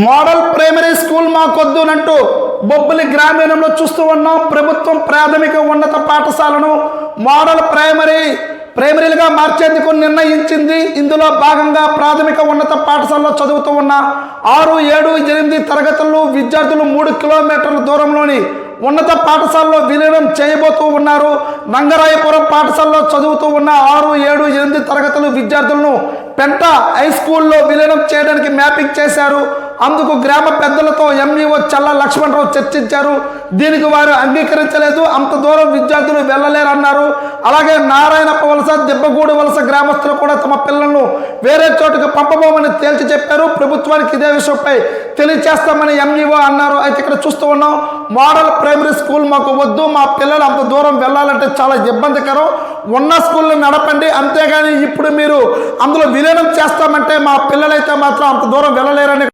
Model primary school మాకొద్దునంటూ Bobbili గ్రామీణంలో చూస్తూ ఉన్నాం. ప్రభుత్వం ప్రాథమిక ఉన్నత పాఠశాలను మోడల్ ప్రైమరీలుగా మార్చేందుకు నిర్ణయించింది. ఇందులో భాగంగా ప్రాథమిక ఉన్నత పాఠశాలలో చదువుతూ ఉన్న 6, 7, 8 తరగతుల్లో విద్యార్థులు 3 కిలోమీటర్ల దూరంలోని ఉన్నత పాఠశాలలో విలీనం చేయబోతూ ఉన్నారు. నంగరాయపురం పాఠశాలలో చదువుతూ ఉన్న 6, 7, 8 తరగతుల విద్యార్థులను పెంట హై స్కూల్లో విలీనం చేయడానికి మ్యాపింగ్ చేశారు. అందుకు గ్రామ పెద్దలతో ఎంఈఓ చల్ల లక్ష్మణరావు చర్చించారు. దీనికి వారు అంగీకరించలేదు. అంత దూరం విద్యార్థులు వెళ్ళలేరన్నారు. అలాగే నారాయణప్ప వలస, దిబ్బగూడు వలస గ్రామస్తులు కూడా తమ పిల్లలను వేరే చోటుకు పంపబోమని తేల్చి చెప్పారు. ప్రభుత్వానికి ఇదే విషయంపై తెలియచేస్తామని ఎంఈఓ అన్నారు. అయితే ఇక్కడ చూస్తూ ఉన్నాం, మోడల్ ప్రైమరీ స్కూల్ మాకు వద్దు, మా పిల్లలు అంత దూరం వెళ్ళాలంటే చాలా ఇబ్బందికరం, ఉన్న స్కూల్ని నడపండి, అంతేగాని ఇప్పుడు మీరు అందులో విలీనం చేస్తామంటే మా పిల్లలైతే మాత్రం అంత దూరం వెళ్ళలేరని